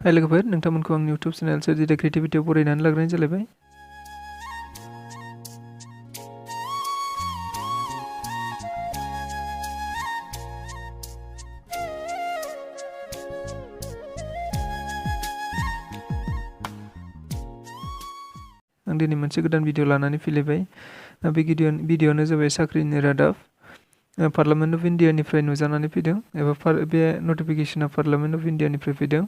हाय लोगोफोर नोंथांमोनखौ आंनि YouTube चेनेल सोरजिदा क्रिएटिभिटीआव बरायनानै लाग्रोनाय जालायबाय। आं दिनै मोनसे गोदान भिडिअ लानानै फैलायबाय। बे भिडिअआनो जाबाय साख्रिनि रादाब। पार्लामेन्ट अफ इन्डियानिफ्राय नुजानानै फैदों एबा बे नटिफिकेसना पार्लामेन्ट अफ इन्डियानिफ्राय फैदों।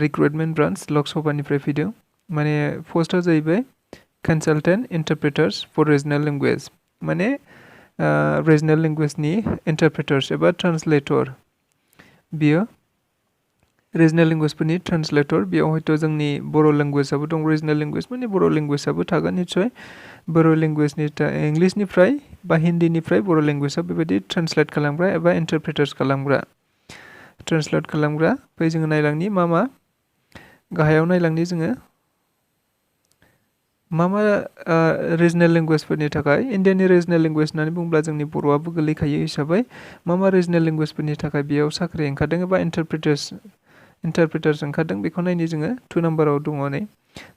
रिक्रुटमेन्ट ब्रान्च लक सभानिफ्राय फैदों। माने पस्टआ जाहैबाय consultant interpreters for regional language, माने रिजनेल लेंगुवेजनि इन्टारप्रेटार्स एबा ट्रान्सलेटर। बियो रिजनेल लेंगुवेजफोरनि ट्रान्सलेटर। बेयाव हयथ' जोंनि बर' लेंगुवेजआबो दं, रिजनेल लेंगुवेज माने बर' लेंगुवेजआबो थागोन निस्सय। बर' लेंगुवेजनि इंलिशनिफ्राय बा हिन्दीनिफ्राय बर' लेंगुवेजआव बेबायदि ट्रान्सलेट खालामग्रा एबा इन्टारप्रेटार्स खालामग्रा, ट्रान्सलेट खालामग्रा। ओमफ्राय जोङो नायलांनि मा गाहायाव नायलांनि जोङो मा रिजनेल लेंगुवेजफोरनि थाखाय। इन्डियानि रिजनेल लेंगुवेज होननानै बुङोब्ला जोंनि बर'आबो गोलैखायो हिसाबै मा रिजनेल लेंगुवेजफोरनि थाखाय बेयाव साख्रि ओंखारदों एबा इन्टारप्रेटार्स ओंखारदों बेखौ नायनि जोङो 2 नाम्बाराव दङ नै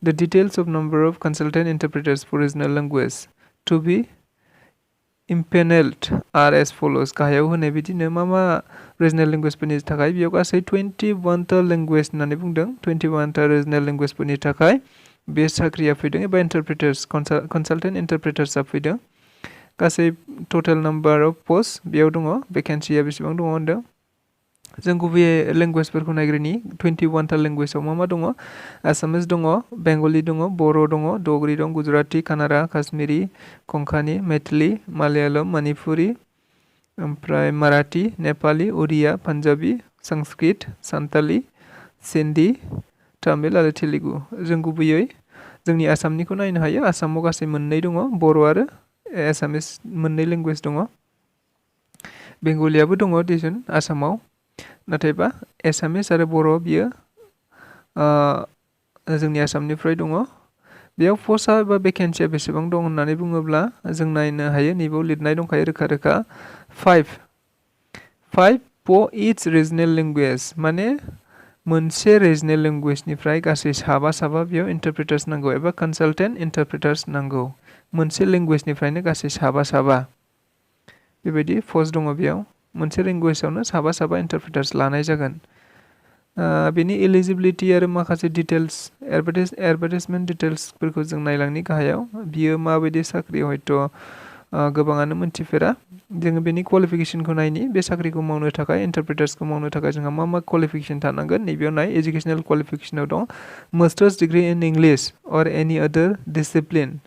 the details of number of consultant interpreters for regional language to be empanelled are as follows. गाहायाव होनाय बिदिनो मा रिजनेल लेंगुवेजफोरनि थाखाय बेयाव गासै 21टा लेंगुवेज होननानै बुंदों। 21टा रिजनेल लेंगुवेजफोरनि थाखाय बे साख्रिया फैदों एबा इन्टारप्रेटार्स कनसालटेन्ट इन्टारप्रेटार्सआ फैदों। गासै टटेल नाम्बार अफ पस्ट बेयाव दङ, भेकेन्सिया बेसेबां दङ होनदों। जों गुबैयै लेंगुवेजफोरखौ नायग्रोनि 21टा लेंगुवेजाव मा दङ। आसामिस दङ, बेंगलि दङ, बर' दङ, डगरी दं, गुजराती, कानाडा, काश्मीरी, कंकानी, मैथिली, मालयालम, मणिपुरी, ओमफ्राय माराठी, नेपाली, उड़िया, पान्जाबी, संस्कृत, सान्ताली, सिन्धी, तामिल आरो तेलुगु। जों गुबैयै जोंनि आसामनिखौ नायनो हायो। आसामाव गासै 2 दङ, बर' आरो एसामिस 2 लेंगुवेज दङ। बेंगलियाबो दङ दिसुन आसामाव, नाथायबा एसामिस आरो बर' बियो जोंनि आसामनिफ्राय दङ। बेयाव पस्टआ एबा भेकेन्सिया बेसेबां दं होननानै बुङोब्ला जों नायनो हायो, नैबेयाव लिरनाय दंखायो रोखा 5 फर इच रिजनेल लेंगुवेज। माने मोनसे रिजनेल लेंगुवेजनिफ्राय गासै साबा बेयाव इन्टारप्रेटार्स नांगौ एबा कनसालटेन्ट इन्टारप्रेटार्स नांगौ। मोनसे लेंगुवेजनिफ्रायनो गासै साबा बेबायदि पस्ट दङ। बेयाव मोनसे लेंगुवेजावनो साबा इन्टारप्रेटार्स लानाय जागोन। बेनि एलिजिबिलिटि आरो माखासे डिटेल्स एडभार्टाइजमेन्ट डिटेल्सफोरखौ जों नायलांनि गाहायाव। बियो माबायदि साख्रि हयथ' गोबाङानो मोनथिफेरा। जोङो बेनि क्वालिफिकेसनखौ नायनि। बे साख्रिखौ मावनो थाखाय, इन्टारप्रेटार्सखौ मावनो थाखाय जोंहा मा क्वालिफिकेसन थानांगोन नैबेयाव नाय। एजुकेसनेल क्वालिफिकेसनाव दं masters degree in English or any other discipline.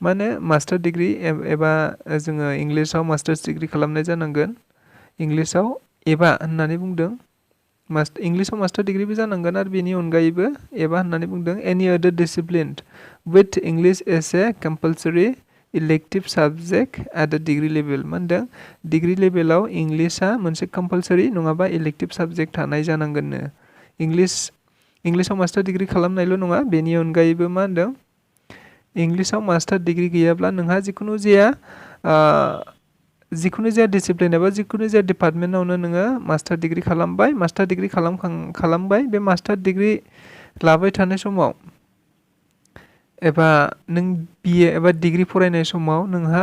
माने मास्टार डिग्री एबा जोङो इंलिशाव मास्टार्स डिग्री खालामनाय जानांगोन। इंलिशाव एबा होननानै बुंदों इंलिशाव मास्टार डिग्रीबो जानांगोन आरो बेनि अनगायैबो एबा होननानै बुंदों any other discipline with English as a compulsory elective subject at the degree level. मा होनदों, डिग्री लेभेलाव इंलिशा मोनसे कम्पालसरी नङाबा इलेक्टिभ साबजेक्ट थानाय जानांगोननो। इंलिशाव मास्टार डिग्री खालामनायल' नङा, बेनि अनगायैबो मा होनदों, इंलिशाव मास्टार डिग्री गैयाब्ला नोंहा जिखुनु जाया डिसिप्लिन एबा जिखुनु जाया डिपार्टमेन्टावनो नोङो मास्टार डिग्री खालामबाय। मास्टार डिग्री खालामबाय। बे मास्टार डिग्री लाबाय थानाय समाव एबा नों BA एबा डिग्री फरायनाय समाव नोंहा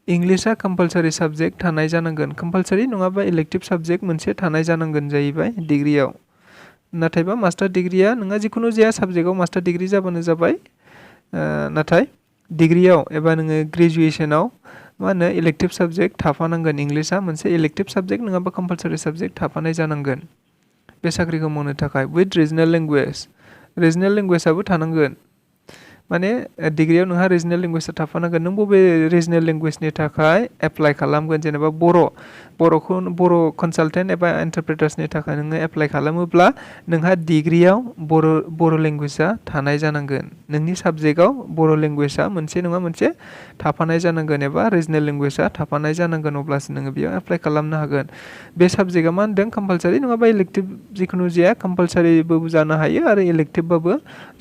इंलिशा कम्पालसरी साबजेक्ट थानाय जानांगोन। कम्पालसरी नङाबा इलेक्टिभ साबजेक्ट मोनसे थानाय जानांगोन जाहैबाय डिग्रीयाव। नाथायबा मास्टार डिग्रीया नोंहा जिखुनु जाया साबजेक्टआव मास्टार डिग्री जाबानो जाबाय। नाथाय डिग्रीयाव एबा नोङो ग्रेजुएसनाव मा होनो इलेक्टिभ साबजेक्ट थाफानांगोन। इंलिशा मोनसे इलेक्टिभ साबजेक्ट नङाबा कम्पालसरी साबजेक्ट थाफानाय जानांगोन बे साख्रिखौ मावनो थाखाय। विथ रिजनेल लेंगुवेजाबो थानांगोन। माने डिग्रीयाव नोंहा रिजनेल लेंगुवेजा थाफानांगोन। नों बबे रिजनेल लेंगुवेजनि थाखाय एप्लाइ खालामगोन, जेनेबा बर' कनसालटेन्ट एबा इन्टारप्रेटार्सनि थाखाय नोङो एप्लाइ खालामोब्ला नोंहा डिग्रीयाव बर' लेंगुवेजा थानाय जानांगोन। नोंनि साबजेक्टआव बर' लेंगुवेजा मोनसे नङा मोनसे थाफानाय जानांगोन एबा रिजनेल लेंगुवेजा थाफानाय जानांगोन, अब्लासो नोङो बेयाव एप्लाइ खालामनो हागोन। बे साबजेक्टआ मा होनदों, कम्पालसरी नङाबा इलेक्टिभ, जिखुनु जाया कम्पालसरीबो जानो हायो आरो इलेक्टिभबाबो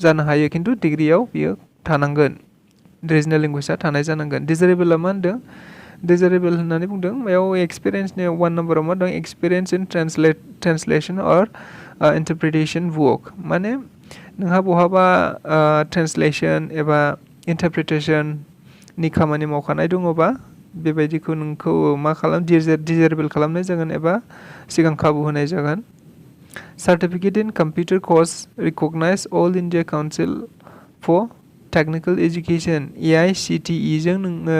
जानो हायो, खिन्थु डिग्रीयाव बियो थानांगोन। रिजनेल लेंगुवेजा थानाय जानांगोन। डिजारेबोला मा होनदों, डिजारेबल होननानै बुंदों बेयाव एक्सपिरियेन्सनि 1 नम्बराव मा दं एक्सपिरियेन्स इन ट्रान्सलेशन अर इन्टारप्रिटेशन वर्क माने नोंहा बहाबा ट्रान्सलेशन एबा इन्टारप्रिटेशननि खामानि मावखानाय दङबा बेबायदिखौ नोंखौ मा खालाम डिजारेबल खालामनाय जागोन एबा सिगां खाबु होनाय जागोन Certificate in Computer Course recognized All India Council for Technical Education AICTE जों नोङो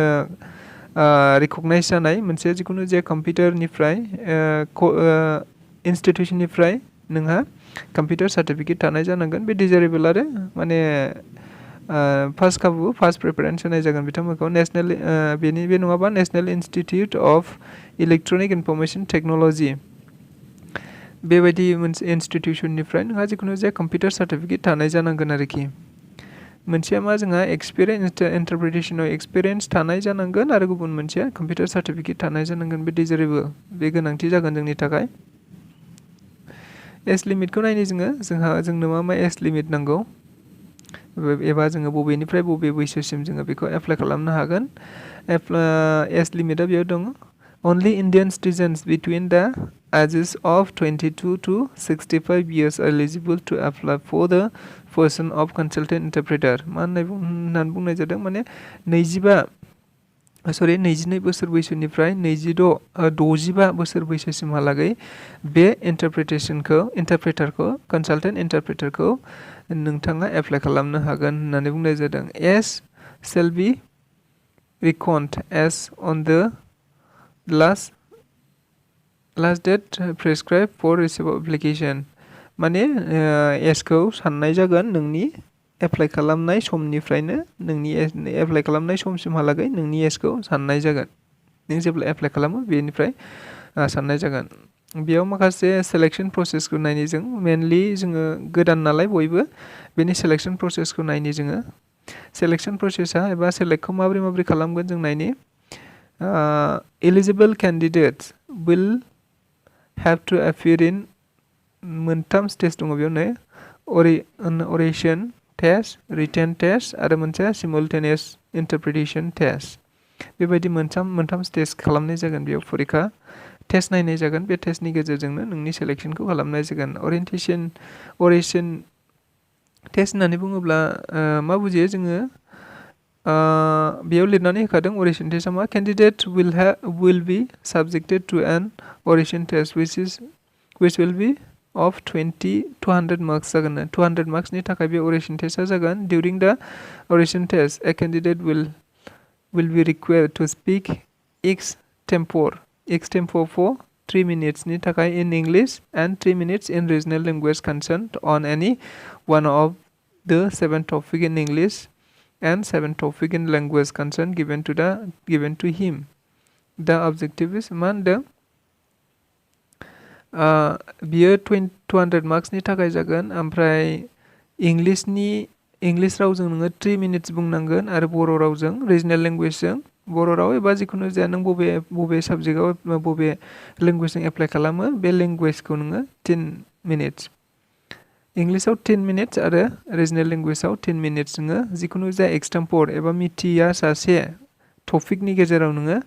रिकगनाइज जानाय मोनसे जिखुनु जाया कम्पिउटारनिफ्राय इन्स्टिटिउसननिफ्राय नोंहा कम्पिउटार सार्टिफिकेट थानाय जानांगोन बे डिजारेबल आरो माने फार्स्ट खाबु फार्स्ट प्रेफारेन्स होनाय जागोन बिथांमोनखौ नेशनेल बेनि बे नङाबा national institute of electronic information technology बेबायदि मोनसे इन्स्टिटिउसननिफ्राय नोंहा जिखुनु जाया कम्पिउटार सार्टिफिकेट थानाय जानांगोन आरोखि मोनसेया मा जोंहा एक्सपिरियेन्स इन्टारप्रिटेशनाव एक्सपिरियेन्स थानाय जानांगोन आरो गुबुन मोनसेया कम्पिउटार सार्टिफिकेट थानाय जानांगोन बे डिजारेबल बे गोनांथि जागोन जोंनि थाखाय एज लिमिटखौ नायनो जोंनो मा एज लिमिट नांगौ एबा जोङो बबेनिफ्राय बबे बैसोसिम जोङो बेखौ एप्लाइ खालामनो हागोन एज लिमिटआ बेयाव दङ Only Indian citizens between the ages of 22 to 65 years are eligible to apply for the position of consultant interpreter. मा होननानै बुंनाय जादों माने 22 बोसोर बैसोनिफ्राय 65 बोसोर बैसोसिमहालागै बे इन्टारप्रेटारखौ कनसालटेन्ट इन्टारप्रेटारखौ नोंथाङा एप्लाइ खालामनो हागोन होननानै बुंनाय जादों S shall be reckoned as on the last date prescribed for receipt of application माने एसखौ साननाय जागोन नोंनि एप्लाइ खालामनाय समनिफ्रायनो नोंनि एप्लाइ खालामनाय समसिमहालागै नोंनि एसखौ साननाय जागोन नों जेब्ला एप्लाइ खालामो बेनिफ्राय साननाय जागोन बेयाव माखासे सेलेक्शन प्रसेसखौ नायनि जों मेनलि जोङो गोदान नालाय बयबो बेनि सेलेक्शन प्रसेसखौ नायनि जोङो सेलेक्शन प्रसेसा एबा सेलेक्टखौ माबोरै खालामगोन जों नायनि eligible candidates will have to appear in मोनथाम स्टेज दङ बेयावनो oration test written test आरो मोनसे simultaneous interpretation test बेबायदि मोनथाम स्टेज खालामनाय जागोन बेयाव फरिखा टेस्ट नायनाय जागोन बे टेस्टनि गेजेरजोंनो नोंनि सेलेक्शनखौ खालामनाय जागोन oration टेस्ट होननानै बुङोब्ला मा बुजियो जोङो बेयाव लिरनानै होखादों oration test मा candidate will be subjected to an oration test which will be of 200 marks जागोन 200 marksनि थाखाय बे oration testआ जागोन during the oration test a candidate will be required to speak extempore for 3 minutes नि थाखाय in English and 3 minutes in regional language concerned on any one of the 7 topics in English and 7 topics in language concerned given to him. The objective is मा होनदों बियो 200 marksनि थाखाय जागोन ओमफ्राय English रावजों नोङो 3 minutes बुंनांगोन आरो बर' रावजों रिजनेल लेंगुवेजजों बर' राव एबा जिखुनु जाया नों बबे साबजेक्टआव बबे लेंगुवेजजों एप्लाइ खालामो बे लेंगुवेजखौ नोङो 10 minutes इंलिशाव 10 minutes आरो रिजनेल लेंगुवेजाव 10 minutes नोङो जिखुनु जाया एक्सटेम्पर एबा मिथिया सासे टपिकनि गेजेराव नोङो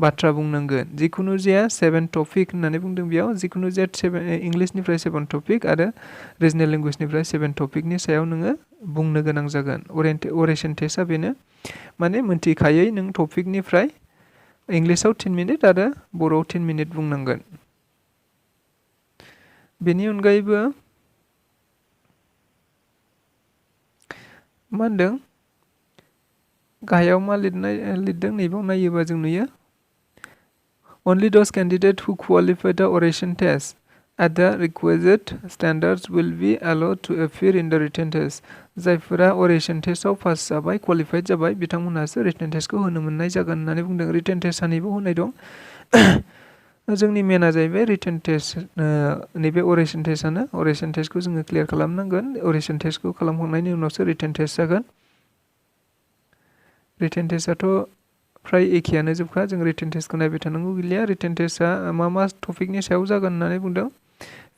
बाथ्रा बुंनांगोन जिखुनु जाया 7 टपिक होननानै बुंदों बेयाव जिखुनु जाया इंलिशनिफ्राय 7 टपिक आरो रिजनेल लेंगुवेजनिफ्राय 7 टपिकनि सायाव नोङो बुंनो गोनां जागोन oration टेस्टआ बेनो माने मोनथिखायै नों टपिकनिफ्राय इंलिशाव 10 minute आरो बर'आव 10 minute बुंनांगोन बेनि अनगायैबो मा होनदों गाहायाव मा लिरदों नैबाव नायोबा जों नुयो only those candidates who qualify the oration test at the requisite standards will be allowed to appear in the written test जायफोरा oration testआव पास जाबाय qualified जाबाय बिथांमोनहासो written testखौ होनो मोननाय जागोन होननानै बुंदों written test सानैबो होनाय दं जोंनि मेना जाहैबाय written test नैबे oration testखौ जोङो क्लियार खालामनांगोन oration testखौ खालामखांनायनि उनावसो written test जागोन written testआथ' फ्राय एखेयानो जोबखा जों written testखौ नायबाय थानांगौ गैलिया written testआ मा टपिकनि सायाव जागोन होननानै बुंदों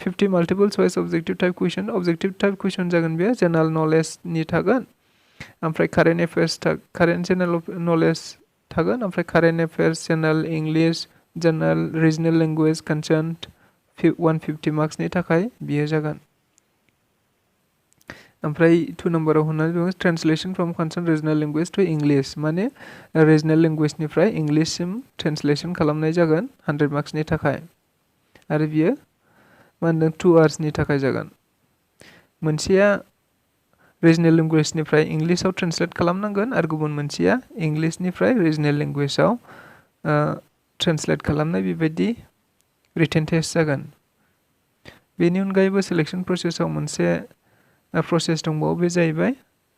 50 multiple choice objective type question जागोन बेयो general knowledge नि थागोन ओमफ्राय current affairs current general knowledge थागोन ओमफ्राय current affairs general English general regional language concerned 150 मार्क्सनि थाखाय बियो जागोन ओमफ्राय 2 नम्बराव होननानै दङ translation from concerned regional language to English माने रिजनेल लेंगुवेजनिफ्राय इंलिशसिम ट्रेन्सलेसन खालामनाय जागोन 100 मार्क्सनि थाखाय आरो बियो मा होनदों 2 आवार्सनि थाखाय जागोन मोनसेया रिजनेल लेंगुवेजनिफ्राय इंलिशाव ट्रेन्सलेट खालामनांगोन आरो गुबुन मोनसेया इंलिशनिफ्राय रिजनेल लेंगुवेजाव ट्रेन्सलेट खालामनाय बेबायदि रिटेन टेस्ट जागोन बेनि अनगायैबो सिलेक्शन प्रसेसआव मोनसे प्रसेस दंबावो बे जाहैबाय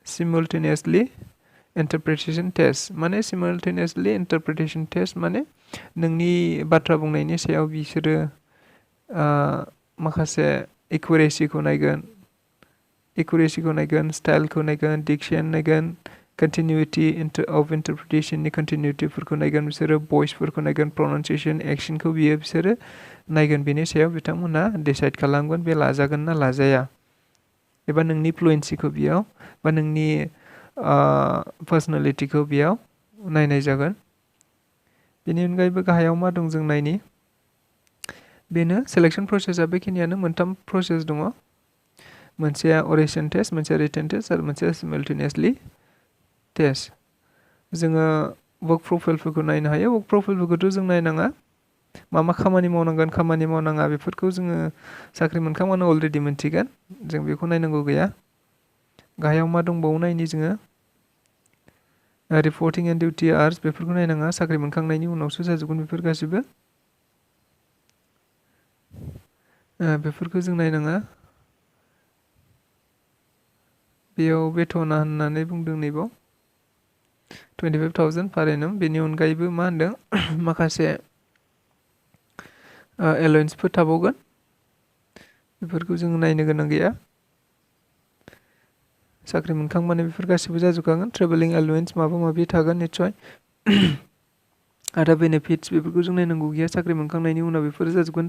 सिमुलटेनियासलि इन्टारप्रिटेशन टेस्ट माने सिमुलटेनियासलि इन्टारप्रिटेशन टेस्ट माने नोंनि बाथ्रा बुंनायनि सायाव बिसोरो माखासे एक्युरेसिखौ नायगोन स्टाइलखौ नायगोन डिक्शन नायगोन कन्टिन्युटी अफ इन्टारप्रिटेशननि कन्टिन्युटीफोरखौ नायगोन बिसोरो भइसफोरखौ नायगोन प्रनाउन्सिएसन एक्शनखौ बिसोरो नायगोन बेनि सायाव बिथांमोनहा डिसाइड खालामगोन बे लाजागोन ना लाजाया एबा नोंनि फ्लुएन्सिखौ बेयाव बा नोंनि पार्सनेलिटिखौ बेयाव नायनाय जागोन बेनि अनगायैबो गाहायाव मा दं जों नायनि बेनो सिलेक्शन प्रसेसआ बेखिनियानो मोनथाम प्रसेस दङ मोनसेया अरेसन टेस्ट मोनसेया रिटेन टेस्ट आरो मोनसेया सिमुलटेनियासलि टेस्ट जोङो वर्क प्रफाइलफोरखौ नायनो हायो वर्क प्रफाइलफोरखौथ' जों नायनाङा मा खामानि मावनांगोन खामानि मावनाङा बेफोरखौ जोङो साख्रि मोनखांबानो अलरेडि मोनथिगोन जों बेखौ नायनांगौ गैया गाहायाव मा दंबावो नायनि जोङो रिपर्टिं एन्ड डिउटि आवार्स बेफोरखौ नायनाङा साख्रि मोनखांनायनि उनावसो जाजोबगोन बेफोर गासिबो बेफोरखौ जों नायनाङा बेयाव बेथना होननानै बुंदों नैबाव 25,000 पार एनम बेनि अनगायैबो मा होनदों माखासे एलाउन्सफोर थाबावगोन बेफोरखौ जों नायनो गोनां गैया साख्रि मोनखांबानो बेफोर गासिबो जाजोबखागोन ट्रेभेलिं एलाउन्स माबा माबि थागोन निस्सय आरो बेनिफिट्स बेफोरखौ जों नायनांगौ गैया साख्रि मोनखांनायनि उनाव बेफोरो जाजोबगोन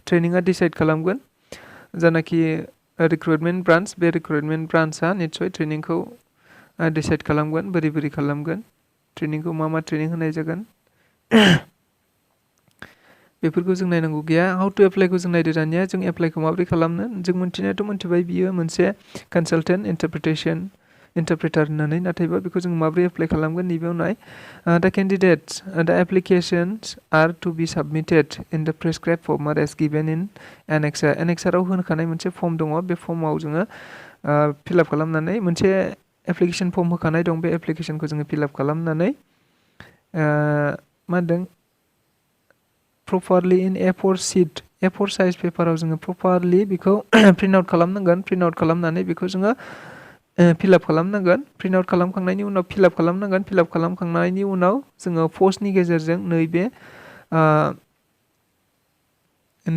ट्रेनिङा डिसाइड खालामगोन जानाखि रिक्रुटमेन्ट ब्रान्च बे रिक्रुटमेन्ट ब्रान्चआ निस्सय ट्रेनिंखौ डिसाइड खालामगोन बोरै खालामगोन ट्रेनिंखौ मा ट्रेनिं होनाय जागोन बेफोरखौ जों नायनांगौ गैया हाउ टु एप्लाइखौ जों नायदो दानिया जों एप्लाइखौ माबोरै खालामनो जों मोनथिबाय बियो मोनसे कनसालटेन्ट इन्टारप्रेटार होननानै नाथायबा बेखौ जों माबोरै एप्लाइ खालामगोन नैबेयाव नाय द केन्डिडेट्स द applications R to be submitted in the prescribe format as given in एनेक्साराव होखानाय मोनसे फर्म दङ बे फर्माव जोङो फिलआप खालामनानै मोनसे एप्लिकेशन फर्म होखानाय दं बे एप्लिकेशनखौ जोङो फिलआप खालामनानै मा होनदों प्रपारलि इन A4 शीट A4 साइज पेपाराव जोङो प्रपारलि बेखौ प्रिन्ट आउट खालामनांगोन प्रिन्ट आउट खालामनानै बेखौ जोङो फिलआप खालामनांगोन प्रिन्ट आउट खालामखांनायनि उनाव फिलआप खालामनांगोन फिलआप खालामखांनायनि उनाव जोङो पस्टनि गेजेरजों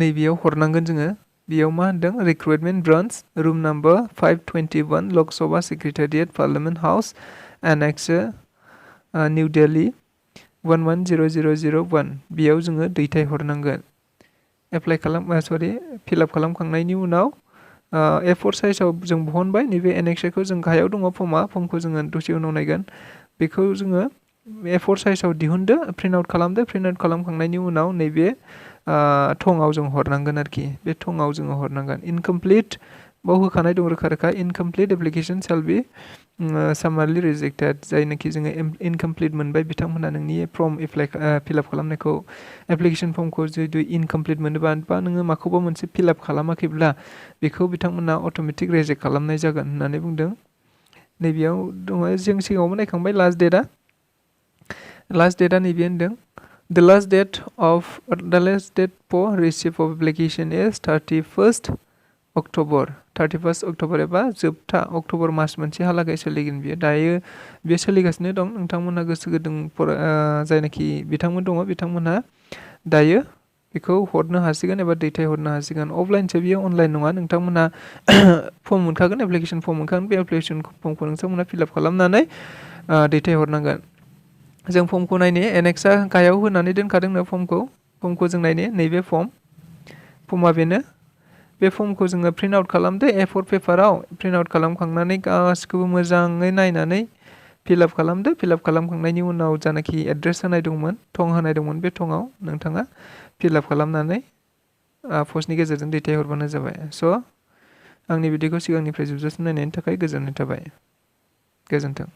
नैबेयाव हरनांगोन जोङो बेयाव मा होनदों recruitment branch room number 521 Lok Sabha secretariat parliament house annex new Delhi 110001 बेयाव जोङो दैथायहरनांगोन फिलआप खालामखांनायनि उनाव A4 साइजआव जों बहनबाय नैबे एनेक्सखौ जों गाहायाव दङ फर्मखौ जोङो दसे उनाव नायगोन बेखौ जोङो A4 साइजआव दिहुनदो प्रिन्ट आउट खालामदो प्रिन्ट आउट खालामखांनायनि उनाव नैबे थंआव जों हरनांगोन आरोखि बे थंआव जोङो हरनांगोन इनकमप्लिट बाव होखानाय दं रोखा इनकमप्लिट एप्लिकेशन सेल बी सामारलि रिजेक्टेड जायनाखि जोङो इनकमप्लिट मोनबाय बिथांमोना नोंनि फर्म फिलआप खालामनायखौ एप्लिकेशन फर्मखौ जुदि इनकमप्लिट मोनोबा बा नोङो माखौबा मोनसे फिलआप खालामाखैब्ला बेखौ बिथांमोना अट'मेटिक रिजेक्ट खालामनाय जागोन होननानै बुंदों नैबेयाव दङ जों सिगाङावबो नायखांबाय लास्ट डेटआ नैबे होनदों The last date for receipt of application is 31st October एबा जोबथा अक्ट'बर मास मोनसेहालागै सोलिगोन बियो दायो बे सोलिगासिनो दं नोंथांमोनहा गोसो गुदुं जायनाखि बिथांमोन दङ बिथांमोनहा दायो बेखौ हरनो हासिगोन एबा दैथायहरनो हासिगोन अफलाइनसो बियो अनलाइन नङा नोंथांमोनहा फर्म मोनखागोन एप्लिकेशन फर्म मोनखागोन बे एप्लिकेशन फर्मखौ नोंथांमोनहा फिलआप खालामनानै दैथायहरनांगोन जों फर्मखौ नायनि एनेक्सआ गाहायाव होनानै दोनखादोंनो फर्मखौ जों नायनि नैबे फर्मा बेनो बे फर्मखौ जोङो प्रिन्ट आउट खालामदो A4 पेपाराव प्रिन्ट आउट खालामखांनानै गासिखौबो मोजाङै नायनानै फिलआप खालामदो। फिलआप खालामखांनायनि उनाव जानाखि एड्रेस होनाय दंमोन, थं होनाय दंमोन, बे थंआव नोंथाङा फिलआप खालामनानै पस्टनि गेजेरजों दैथायहरबानो जाबाय। स' आंनि भिडिअखौ सिगांनिफ्राय जोबजासिम नायनायनि थाखाय गोजोननाय थाबाय। गोजोन्थों।